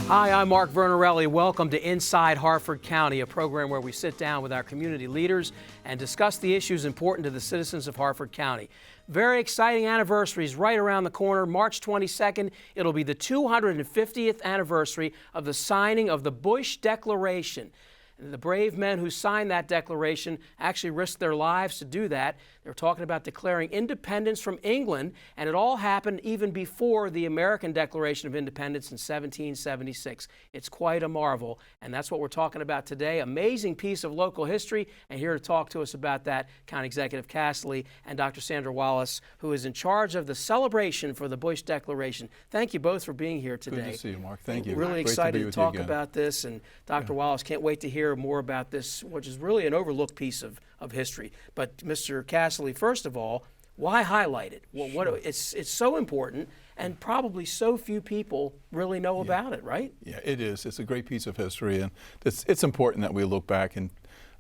Hi, I'm Mark Vernarelli. Welcome to Inside Harford County, a program where we sit down with our community leaders and discuss the issues important to the citizens of Harford County. Very exciting anniversaries right around the corner. March 22nd, it'll be the 250th anniversary of the signing of the Bush Declaration. The brave men who signed that declaration actually risked their lives to do that. They're talking about declaring independence from England, and it all happened even before the American Declaration of Independence in 1776. It's quite a marvel, and that's what we're talking about today. Amazing piece of local history, and here to talk to us about that, County Executive Cassilly and Dr. Sandra Wallis, who is in charge of the celebration for the Bush Declaration. Thank you both for being here today. Good to see you, Mark. Thank you. Really excited to talk about this, and Dr. Wallis, can't wait to hear more about this, which is really an overlooked piece of history. But Mr. Cassilly, first of all, why highlight it? Well, it's so important, and probably so few people really know about it, right? Yeah, it is. It's a great piece of history, and it's important that we look back and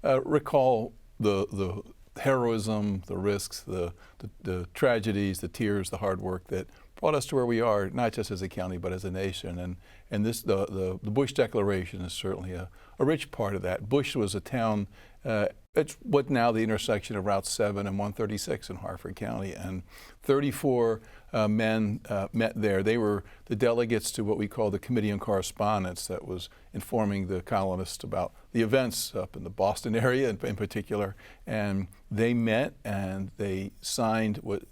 recall the heroism, the risks, the tragedies, the tears, the hard work that brought us to where we are, not just as a county, but as a nation. And this the Bush Declaration is certainly a rich part of that. Bush was a town, it's what now the intersection of Route 7 and 136 in Harford County, and 34 men met there. They were the delegates to what we call the Committee on Correspondence that was informing the colonists about the events up in the Boston area in particular. And they met and they signed what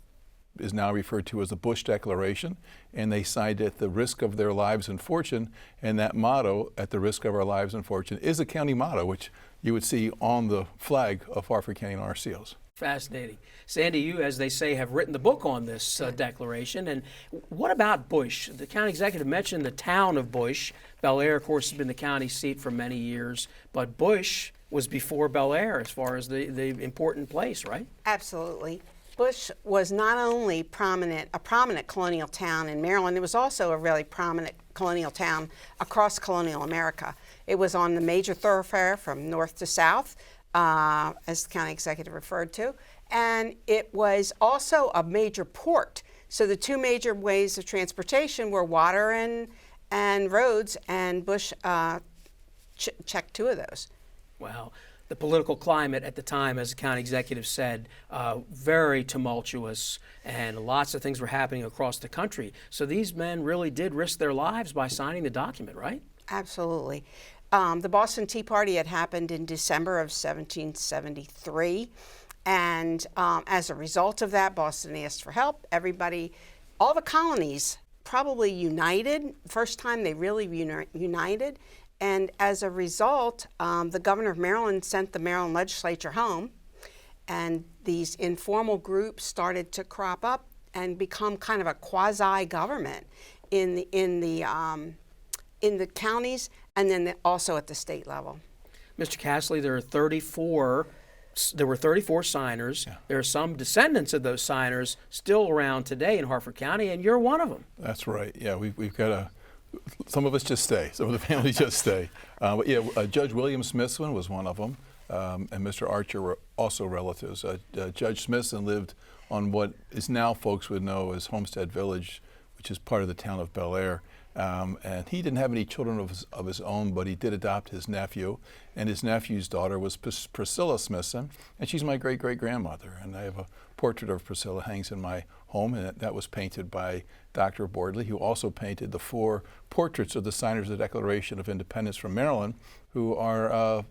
is now referred to as the Bush Declaration, and they signed it at the risk of their lives and fortune. And that motto, at the risk of our lives and fortune, is a county motto, which you would see on the flag of Harford County RCOs. Fascinating. Sandy, you, as they say, have written the book on this declaration. And what about Bush? The county executive mentioned the town of Bush. Bel Air, of course, has been the county seat for many years, but Bush was before Bel Air as far as the important place, right? Absolutely. Bush was not only a prominent colonial town in Maryland, it was also a really prominent colonial town across colonial America. It was on the major thoroughfare from north to south, as the county executive referred to, and it was also a major port. So the two major ways of transportation were water and roads, and Bush checked two of those. Wow. The political climate at the time, as the county executive said, very tumultuous, and lots of things were happening across the country. So these men really did risk their lives by signing the document, right? Absolutely. The Boston Tea Party had happened in December of 1773, and as a result of that, Boston asked for help. Everybody, all the colonies probably united, first time they really united. And as a result, the governor of Maryland sent the Maryland legislature home, and these informal groups started to crop up and become kind of a quasi-government in the counties, and then also at the state level. Mr. Cassilly, there were 34 signers. Yeah. There are some descendants of those signers still around today in Harford County, and you're one of them. That's right. Yeah, we've got some of us just stay. Some of the families just stay. But yeah, Judge William Smithson was one of them, and Mr. Archer were also relatives. Judge Smithson lived on what is now folks would know as Homestead Village, which is part of the town of Bel Air. And he didn't have any children of his own, but he did adopt his nephew, and his nephew's daughter was Priscilla Smithson, and she's my great-great-grandmother. And I have a portrait of Priscilla hangs in my home, and that was painted by Dr. Bordley, who also painted the 4 portraits of the signers of the Declaration of Independence from Maryland, who are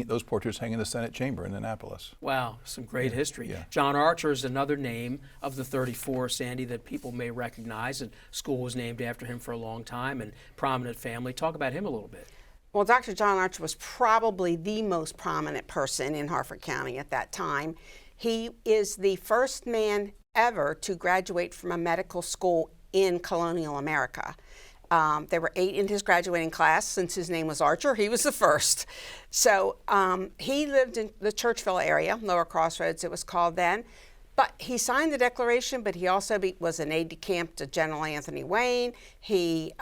those portraits hang in the Senate chamber in Annapolis. Wow, some great history. Yeah. John Archer is another name of the 34, Sandy, that people may recognize, and school was named after him for a long time, and prominent family. Talk about him a little bit. Well, Dr. John Archer was probably the most prominent person in Harford County at that time. He is the first man ever to graduate from a medical school in colonial America. There were 8 in his graduating class. Since his name was Archer, he was the first. So he lived in the Churchville area, Lower Crossroads it was called then. But he signed the Declaration, but he also was an aide-de-camp to General Anthony Wayne. He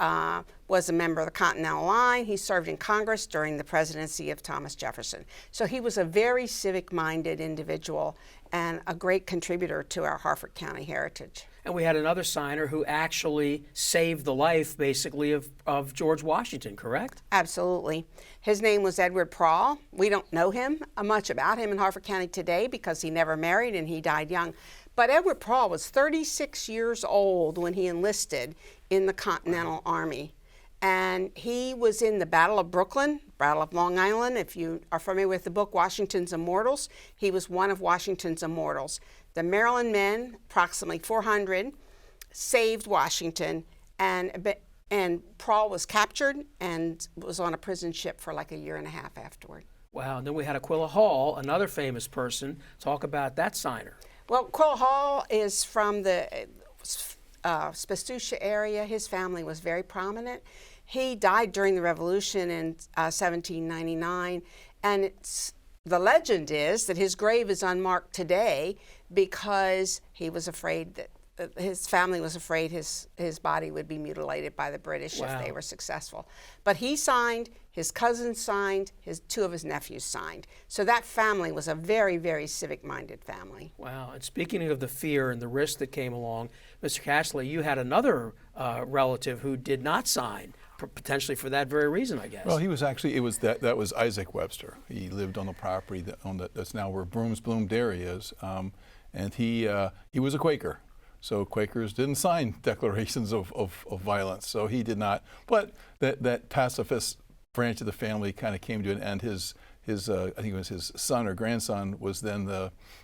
was a member of the Continental Line. He served in Congress during the presidency of Thomas Jefferson. So he was a very civic-minded individual and a great contributor to our Harford County heritage. And we had another signer who actually saved the life, basically, of George Washington, correct? Absolutely. His name was Edward Prawl. We don't know him much about him in Harford County today because he never married and he died young. But Edward Prawl was 36 years old when he enlisted in the Continental Army. And he was in the Battle of Brooklyn, Battle of Long Island. If you are familiar with the book Washington's Immortals, he was one of Washington's immortals. The Maryland men, approximately 400, saved Washington, and Prawl was captured and was on a prison ship for like a year and a half afterward. Wow, and then we had Aquilla Hall, another famous person. Talk about that signer. Well, Aquilla Hall is from the Spistucia area. His family was very prominent. He died during the Revolution in 1799, and the legend is that his grave is unmarked today because he was afraid that his family was afraid his body would be mutilated by the British if they were successful. But he signed, his cousins signed, two of his nephews signed. So that family was a very, very civic-minded family. Wow. And speaking of the fear and the risk that came along, Mr. Cassilly, you had another relative who did not sign, potentially for that very reason, I guess. Well, he was actually, that was Isaac Webster. He lived on the property that's now where Brooms Bloom Dairy is, and he was a Quaker. So Quakers didn't sign declarations of violence, so he did not. But that pacifist branch of the family kind of came to an end. His I think it was his son or grandson was then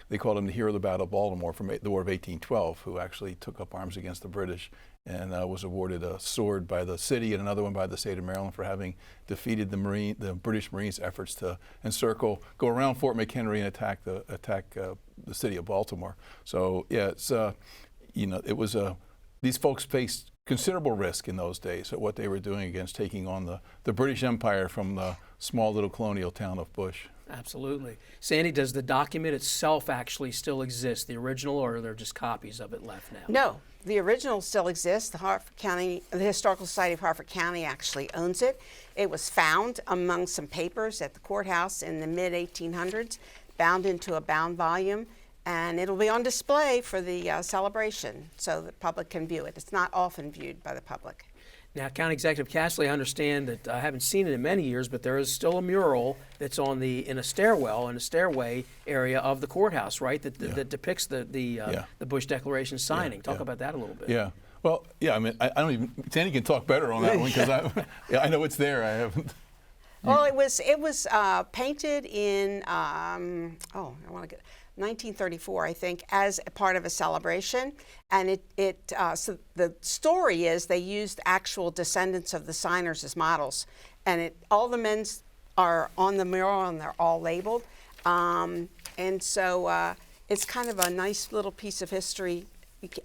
they called him the hero of the Battle of Baltimore from the War of 1812, who actually took up arms against the British and was awarded a sword by the city and another one by the state of Maryland for having defeated the British Marines' efforts to encircle, go around Fort McHenry and attack the city of Baltimore. So yeah, it's it was these folks faced considerable risk in those days at what they were doing against taking on the British Empire from the small little colonial town of Bush. Absolutely. Sandy, does the document itself actually still exist, the original, or are there just copies of it left now? No, the original still exists. The Historical Society of Harford County actually owns it. It was found among some papers at the courthouse in the mid-1800s, bound into a bound volume. And it'll be on display for the celebration so the public can view it. It's not often viewed by the public. Now, County Executive Cassilly, I understand that I haven't seen it in many years, but there is still a mural that's in a stairway area of the courthouse, right? That depicts the Bush Declaration signing. Talk about that a little bit. Yeah. Well, yeah. I mean, I don't even. Sandy can talk better on that one because I know it's there. I haven't. Well, it was painted in 1934, I think, as a part of a celebration. And so the story is they used actual descendants of the signers as models. And all the men are on the mural and they're all labeled. And so it's kind of a nice little piece of history.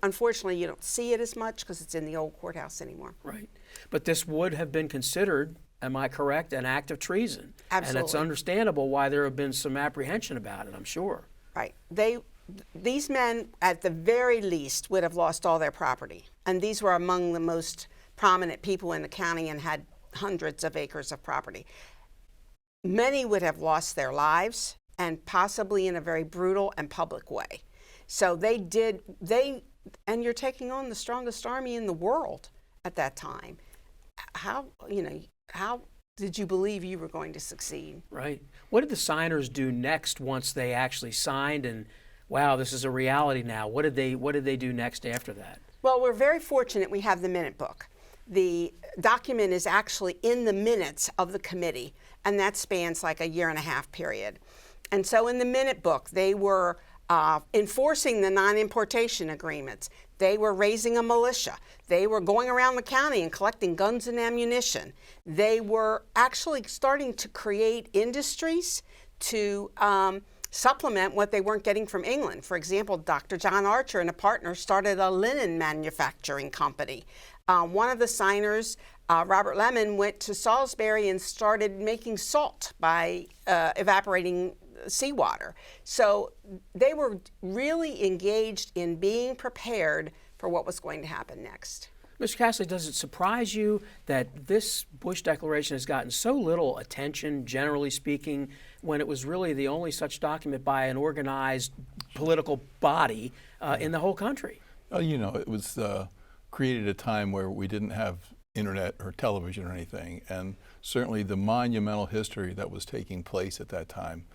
Unfortunately, you don't see it as much because it's in the old courthouse anymore. Right. But this would have been considered, am I correct, an act of treason? Absolutely. And it's understandable why there have been some apprehension about it, I'm sure. Right. These men, at the very least, would have lost all their property. And these were among the most prominent people in the county and had hundreds of acres of property. Many would have lost their lives, and possibly in a very brutal and public way. So and you're taking on the strongest army in the world at that time. How did you believe you were going to succeed? Right. What did the signers do next once they actually signed and, wow, this is a reality now? What did they do next after that? Well, we're very fortunate we have the minute book. The document is actually in the minutes of the committee, and that spans like a year and a half period. And so in the minute book, they were enforcing the non-importation agreements. They were raising a militia. They were going around the county and collecting guns and ammunition. They were actually starting to create industries to supplement what they weren't getting from England. For example, Dr. John Archer and a partner started a linen manufacturing company. One of the signers, Robert Lemon, went to Salisbury and started making salt by evaporating seawater. So they were really engaged in being prepared for what was going to happen next. Mr. Cassilly, does it surprise you that this Bush Declaration has gotten so little attention, generally speaking, when it was really the only such document by an organized political body in the whole country? You know, it was created at a time where we didn't have internet or television or anything, and certainly the monumental history that was taking place at that time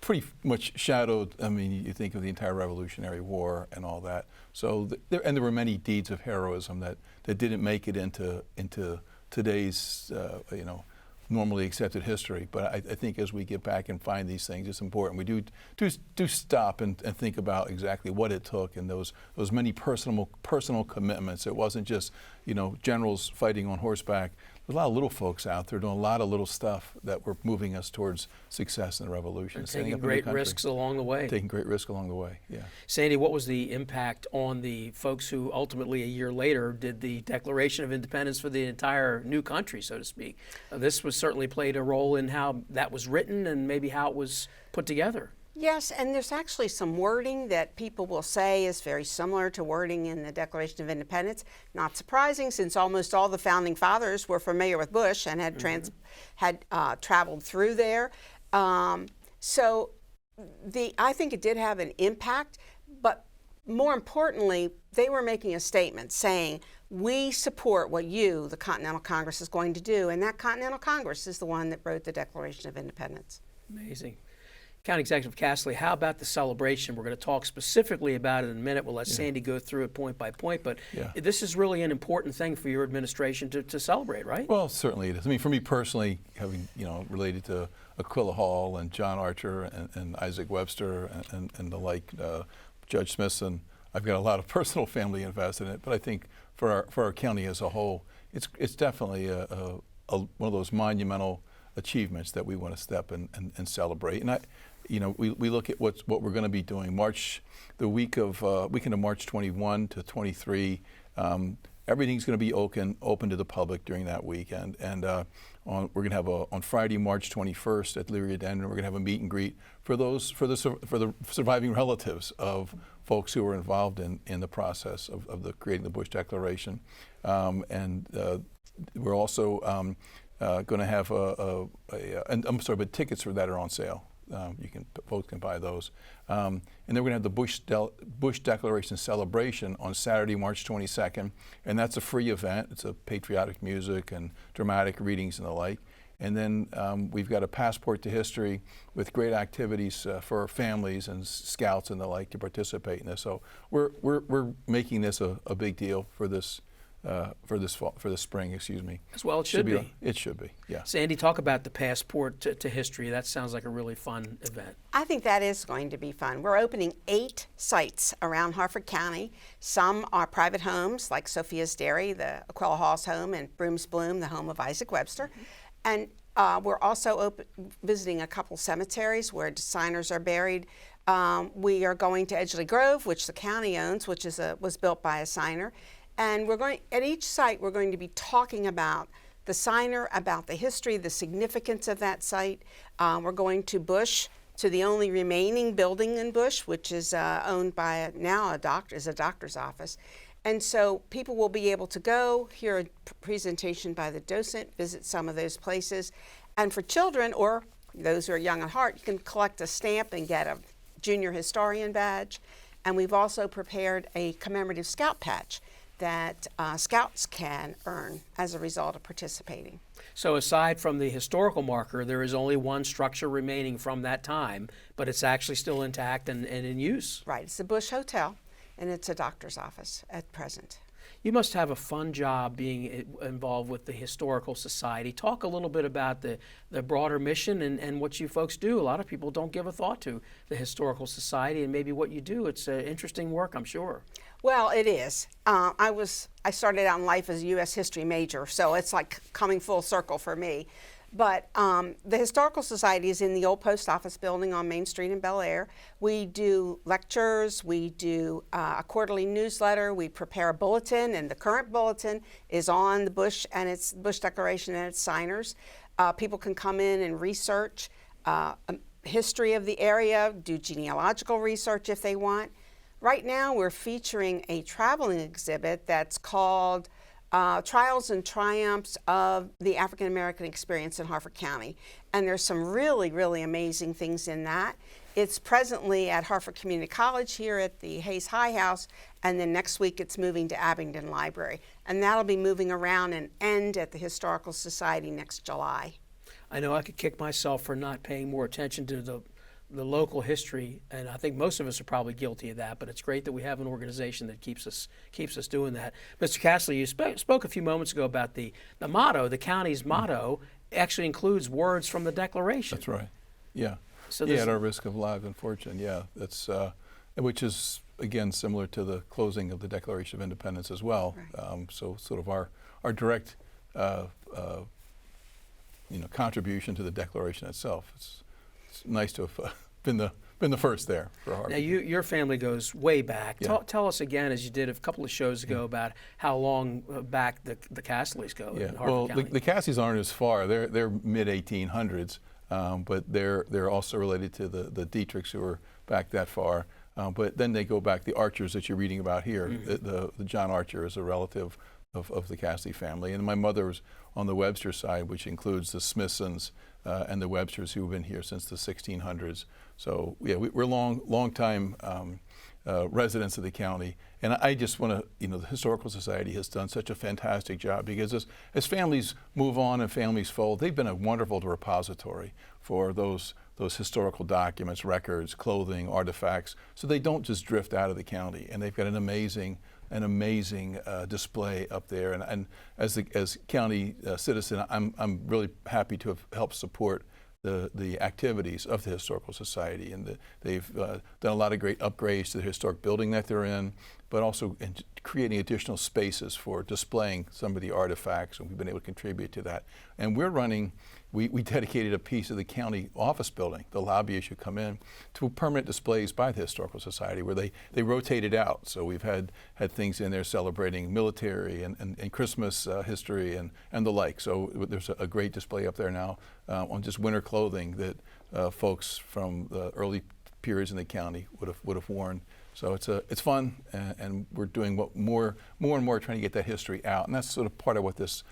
pretty much shadowed, I mean, you think of the entire Revolutionary War and all that. So, there were many deeds of heroism that didn't make it into today's, you know, normally accepted history. But I think as we get back and find these things, it's important. We do stop and think about exactly what it took and those many personal commitments. It wasn't just, you know, generals fighting on horseback. There's a lot of little folks out there doing a lot of little stuff that were moving us towards success in the revolution. And taking great risks along the way. Taking great risks along the way, yeah. Sandy, what was the impact on the folks who ultimately a year later did the Declaration of Independence for the entire new country, so to speak? This was certainly played a role in how that was written and maybe how it was put together. Yes, and there's actually some wording that people will say is very similar to wording in the Declaration of Independence. Not surprising, since almost all the founding fathers were familiar with Bush and had traveled through there. So I think it did have an impact, but more importantly, they were making a statement saying, we support what you, the Continental Congress, is going to do, and that Continental Congress is the one that wrote the Declaration of Independence. Amazing. County Executive Cassilly, how about the celebration? We're going to talk specifically about it in a minute. We'll let Sandy go through it point by point, but this is really an important thing for your administration to celebrate, right? Well, certainly it is. I mean, for me personally, having, you know, related to Aquila Hall and John Archer and Isaac Webster and the like, Judge Smithson, I've got a lot of personal family invested in it, but I think for our county as a whole, it's definitely one of those monumental achievements that we want to step and celebrate. And you know, we look at what we're going to be doing. The weekend of March 21 to 23, everything's going to be open to the public during that weekend. And we're going to have on Friday, March 21st at Leary Den, we're going to have a meet and greet for the surviving relatives of folks who were involved in the process of creating the Bush Declaration. And we're also going to have but tickets for that are on sale. Folks can buy those. And then we're going to have the Bush Declaration celebration on Saturday, March 22nd, and that's a free event. It's a patriotic music and dramatic readings and the like. And then we've got a passport to history with great activities for families and scouts and the like to participate in this. So we're making this a big deal for this spring, excuse me. As well it should be. It should be, yeah. Sandy, talk about the passport to history. That sounds like a really fun event. I think that is going to be fun. We're opening 8 sites around Harford County. Some are private homes, like Sophia's Dairy, the Aquila Hall's home, and Broom's Bloom, the home of Isaac Webster. And we're also visiting a couple cemeteries where designers are buried. We are going to Edgeley Grove, which the county owns, which was built by a signer. And at each site, we're going to be talking about the signer, about the history, the significance of that site. We're going to Bush, to the only remaining building in Bush, which is owned by a doctor's office. And so people will be able to go, hear a presentation by the docent, visit some of those places. And for children, or those who are young at heart, you can collect a stamp and get a junior historian badge. And we've also prepared a commemorative scout patch that scouts can earn as a result of participating. So aside from the historical marker, there is only one structure remaining from that time, but it's actually still intact and in use. Right, it's the Bush Hotel, and it's a doctor's office at present. You must have a fun job being involved with the Historical Society. Talk a little bit about the broader mission and what you folks do. A lot of people don't give a thought to the Historical Society and maybe what you do. It's interesting work, I'm sure. Well, it is. I started out in life as a U.S. history major, so it's like coming full circle for me. But the Historical Society is in the old post office building on Main Street in Bel Air. We do lectures, we do a quarterly newsletter, we prepare a bulletin, and the current bulletin is on the Bush Declaration and its signers. People can come in and research history of the area, do genealogical research if they want. Right now we're featuring a traveling exhibit that's called Trials and Triumphs of the African American Experience in Harford County. And there's some really, really amazing things in that. It's presently at Harford Community College here at the Hayes High House, and then next week it's moving to Abingdon Library. And that'll be moving around and end at the Historical Society next July. I know I could kick myself for not paying more attention to the local history, and I think most of us are probably guilty of that, but it's great that we have an organization that keeps us doing that. Mr. Cassilly, you spoke a few moments ago about the motto. The county's motto actually includes words from the Declaration. That's right. Yeah. So at our risk of lives and fortune. Yeah, that's which is again similar to the closing of the Declaration of Independence as well. Right. So sort of our direct contribution to the Declaration itself. It's nice to have been the first there for Harford. Now, your family goes way back. Yeah. Tell us again, as you did a couple of shows ago, about how long back the Cassillys go in Harford well, County. the Cassillys aren't as far. They're mid-1800s, but they're also related to the Dietrichs, who were back that far. But then they go back. The Archers that you're reading about here, the John Archer is a relative of the Cassilly family, and my mother was on the Webster side, which includes the Smithsons and the Websters, who've been here since the 1600s. So yeah, we're long time residents of the county, and I just want to, the Historical Society has done such a fantastic job, because as families move on and families fold, they've been a wonderful repository for those historical documents, records, clothing, artifacts, so they don't just drift out of the county. And they've got an amazing display up there. And as county citizen, I'm really happy to have helped support the activities of the Historical Society, and they've done a lot of great upgrades to the historic building that they're in, but also in creating additional spaces for displaying some of the artifacts, and we've been able to contribute to that. And we're running, we dedicated a piece of the county office building, the lobby as you come in, to permanent displays by the Historical Society, where they rotate it out. So we've had things in there celebrating military and Christmas history and the like. So there's a great display up there now on just winter clothing that folks from the early periods in the county would have worn. So it's fun, and we're doing more and more trying to get that history out, and that's sort of part of what this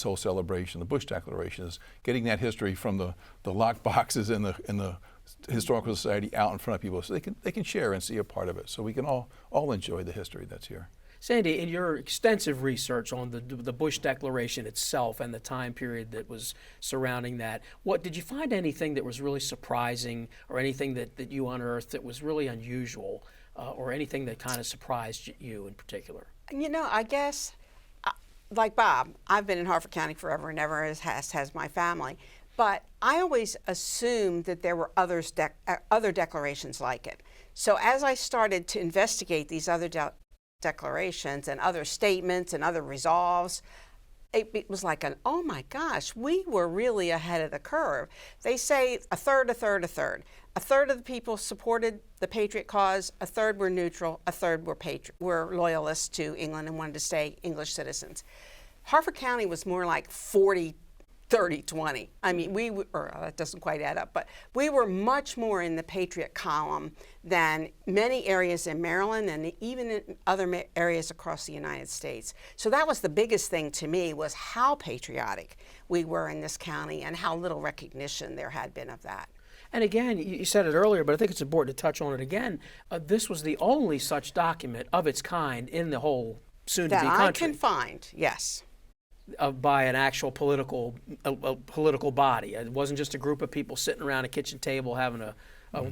whole celebration, the Bush Declaration, is getting that history from the locked boxes in the Historical Society out in front of people, so they can share and see a part of it, so we can all enjoy the history that's here. Sandy, in your extensive research on the Bush Declaration itself and the time period that was surrounding that, did you find anything that was really surprising, or anything that you unearthed that was really unusual, or anything that kind of surprised you in particular? I guess, like Bob, I've been in Harford County forever and ever, as has my family. But I always assumed that there were other declarations like it. So as I started to investigate these other declarations and other statements and other resolves, it was like oh my gosh, we were really ahead of the curve. They say a third, a third, a third. A third of the people supported the Patriot cause, a third were neutral, a third were loyalists to England and wanted to stay English citizens. Harford County was more like 40, 30, 20. I mean, that doesn't quite add up, but we were much more in the Patriot column than many areas in Maryland and even in other areas across the United States. So that was the biggest thing to me, was how patriotic we were in this county and how little recognition there had been of that. And again, you said it earlier, but I think it's important to touch on it again. This was the only such document of its kind in the whole soon-to-be country. That I can find, yes. By an actual political body. It wasn't just a group of people sitting around a kitchen table having a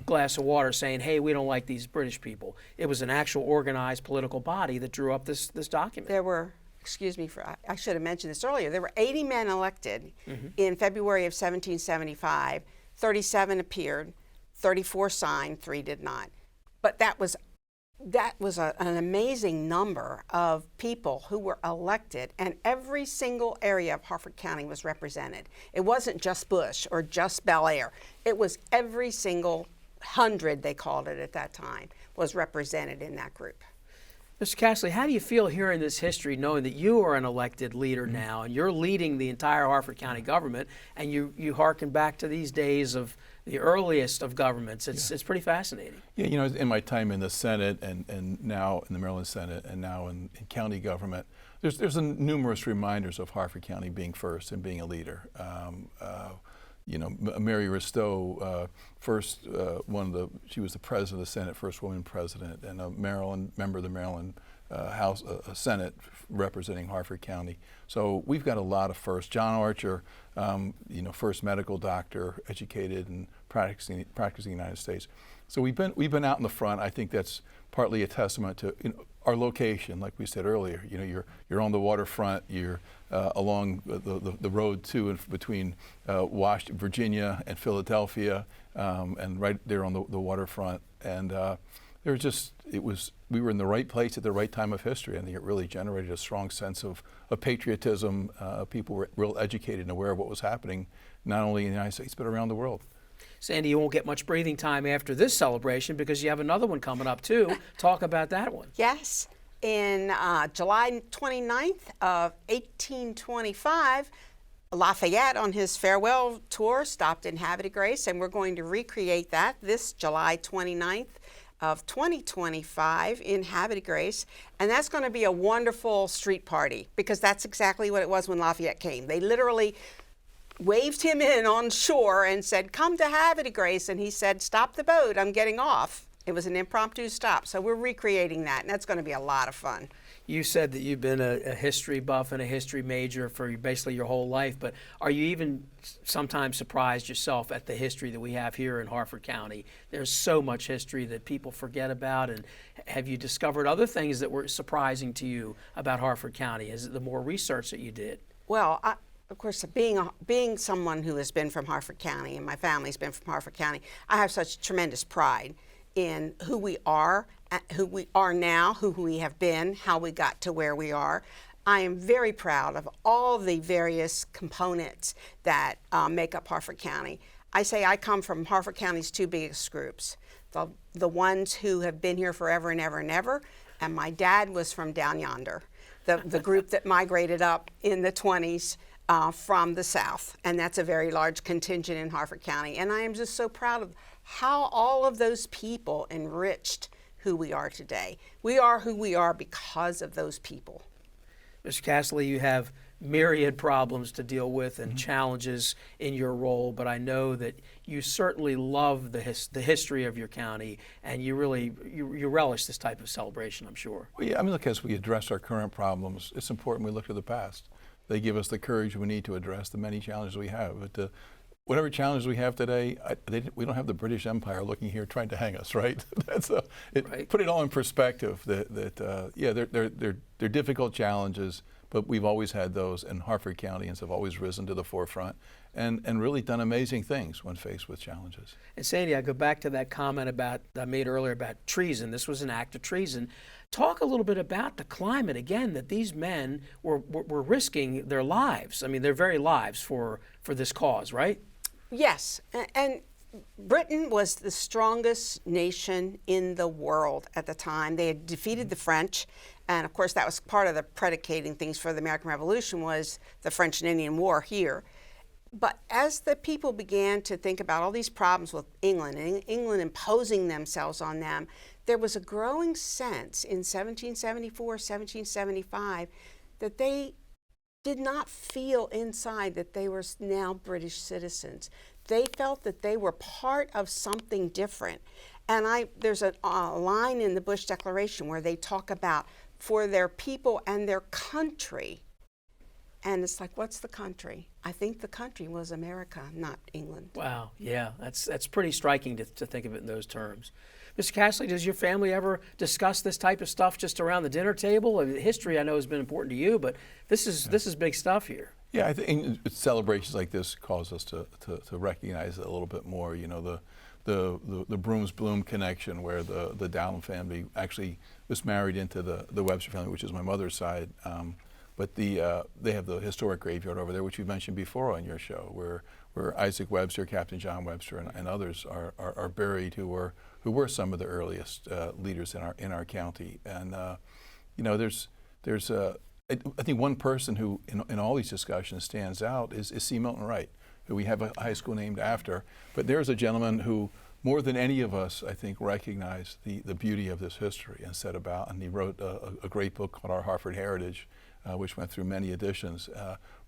glass of water saying, hey, we don't like these British people. It was an actual organized political body that drew up this document. There were, I should have mentioned this earlier, there were 80 men elected in February of 1775. 37 appeared, 34 signed, 3 did not. But that was an amazing number of people who were elected, and every single area of Harford County was represented. It wasn't just Bush or just Bel Air. It was every single 100, they called it at that time, was represented in that group. Mr. Cassilly, how do you feel hearing this history, knowing that you are an elected leader now, and you're leading the entire Harford County government, and you hearken back to these days of the earliest of governments? It's pretty fascinating. Yeah, in my time in the Senate and now in the Maryland Senate and now in county government, there's numerous reminders of Harford County being first and being a leader. Mary Ristow, she was the president of the Senate, first woman president, and a Maryland member of the Maryland House, Senate representing Harford County. So we've got a lot of firsts. John Archer, first medical doctor, educated and practicing the United States. So we've been out in the front. I think that's partly a testament to our location, like we said earlier. You're on the waterfront. You're along the road to and between Washington, Virginia, and Philadelphia, and right there on the waterfront. And we were in the right place at the right time of history. I think it really generated a strong sense of patriotism. People were real educated and aware of what was happening, not only in the United States, but around the world. Sandy, you won't get much breathing time after this celebration because you have another one coming up too. Talk about that one. Yes. In July 29th of 1825, Lafayette on his farewell tour stopped in Havre de Grace, and we're going to recreate that this July 29th of 2025 in Havre de Grace. And that's going to be a wonderful street party because that's exactly what it was when Lafayette came. They literally waved him in on shore and said, "Come to Havre de Grace," and he said, "Stop the boat, I'm getting off." It was an impromptu stop, so we're recreating that, and that's going to be a lot of fun. You said that you've been a history buff and a history major for basically your whole life, but are you even sometimes surprised yourself at the history that we have here in Harford County? There's so much history that people forget about, and have you discovered other things that were surprising to you about Harford County? Is it the more research that you did? Well, of course, being someone who has been from Harford County, and my family's been from Harford County, I have such tremendous pride in who we are now, who we have been, how we got to where we are. I am very proud of all the various components that make up Harford County. I say I come from Harford County's two biggest groups, the ones who have been here forever and ever and ever, and my dad was from down yonder, the group that migrated up in the 20s from the South, and that's a very large contingent in Harford County. And I am just so proud of how all of those people enriched who we are today. We are who we are because of those people. Mr. Cassilly, you have myriad problems to deal with and challenges in your role, but I know that you certainly love the history of your county, and you relish this type of celebration, I'm sure. Well, yeah, look, as we address our current problems, it's important we look to the past. They give us the courage we need to address the many challenges we have. But whatever challenges we have today, we don't have the British Empire looking here trying to hang us, right? Right. Put it all in perspective. They're difficult challenges, but we've always had those, and Harford Countyans have always risen to the forefront and really done amazing things when faced with challenges. And Sandy, I go back to that comment I made earlier about treason. This was an act of treason. Talk a little bit about the climate, again, that these men were risking their lives. Their very lives for this cause, right? Yes, and Britain was the strongest nation in the world at the time. They had defeated the French, and of course that was part of the predicating things for the American Revolution was the French and Indian War here. But as the people began to think about all these problems with England and England imposing themselves on them, there was a growing sense in 1774, 1775 that they did not feel inside that they were now British citizens. They felt that they were part of something different. And there's a line in the Bush Declaration where they talk about for their people and their country. And it's like, what's the country? I think the country was America, not England. Wow, yeah, that's pretty striking to think of it in those terms. Mr. Cassilly, does your family ever discuss this type of stuff just around the dinner table? History I know has been important to you, but this is big stuff here. Yeah, I think celebrations like this cause us to recognize it a little bit more. The Brooms Bloom connection, where the Dowland family actually was married into the Webster family, which is my mother's side. But they have the historic graveyard over there, which you mentioned before on your show, where Isaac Webster, Captain John Webster, and others are buried who were some of the earliest leaders in our county. And I think one person who in all these discussions stands out is C. Milton Wright, who we have a high school named after. But there's a gentleman who, more than any of us, I think, recognized the beauty of this history and he wrote a great book called Our Harford Heritage, which went through many editions.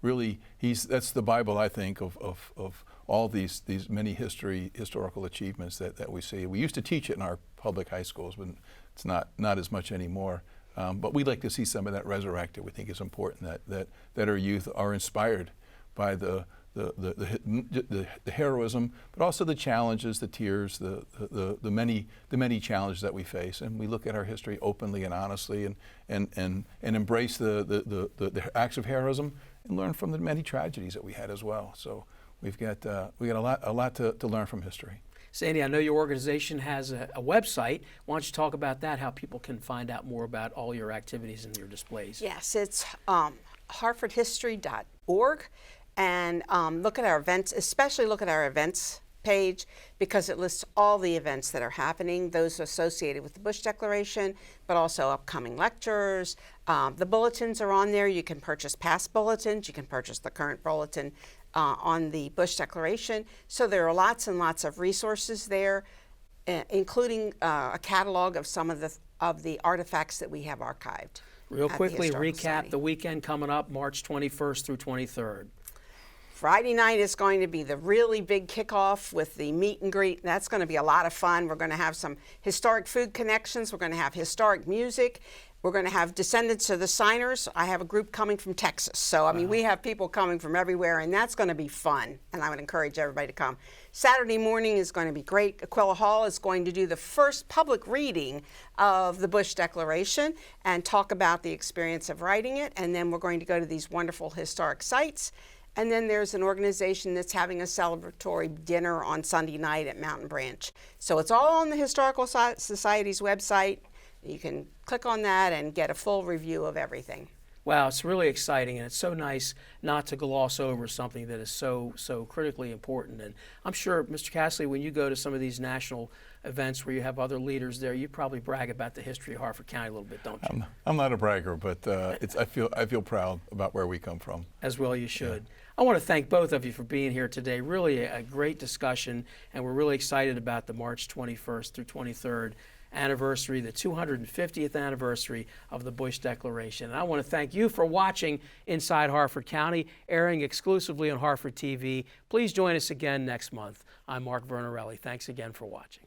Really, that's the Bible, I think, of all these many historical achievements that we see. We used to teach it in our public high schools, but it's not as much anymore. But we'd like to see some of that resurrected. We think it's important that our youth are inspired by the heroism, but also the challenges, the tears, the many challenges that we face, and we look at our history openly and honestly, and embrace the acts of heroism, and learn from the many tragedies that we had as well. So we got a lot to learn from history. Sandy, I know your organization has a website. Why don't you talk about that, how people can find out more about all your activities and your displays? Yes, it's HarfordHistory.org. And look at our events, especially look at our events page, because it lists all the events that are happening, those associated with the Bush Declaration, but also upcoming lectures. The bulletins are on there. You can purchase past bulletins. You can purchase the current bulletin on the Bush Declaration. So there are lots and lots of resources there, including a catalog of some of the artifacts that we have archived. Real quickly, recap Society. the weekend coming up, March 21st through 23rd. Friday night is going to be the really big kickoff with the meet and greet. That's going to be a lot of fun. We're going to have some historic food connections. We're going to have historic music. We're going to have descendants of the signers. I have a group coming from Texas. So, I mean, we have people coming from everywhere, and that's going to be fun. And I would encourage everybody to come. Saturday morning is going to be great. Aquila Hall is going to do the first public reading of the Bush Declaration and talk about the experience of writing it. And then we're going to go to these wonderful historic sites. And then there's an organization that's having a celebratory dinner on Sunday night at Mountain Branch. So it's all on the Historical Society's website. You can click on that and get a full review of everything. Wow, it's really exciting, and it's so nice not to gloss over something that is so critically important. And I'm sure, Mr. Cassilly, when you go to some of these national events where you have other leaders there, you probably brag about the history of Harford County a little bit, don't you? I'm not a bragger, but I feel proud about where we come from. As well you should. Yeah. I want to thank both of you for being here today. Really a great discussion, and we're really excited about the March 21st through 23rd anniversary, the 250th anniversary of the Bush Declaration. And I want to thank you for watching Inside Harford County, airing exclusively on Harford TV. Please join us again next month. I'm Mark Vernarelli. Thanks again for watching.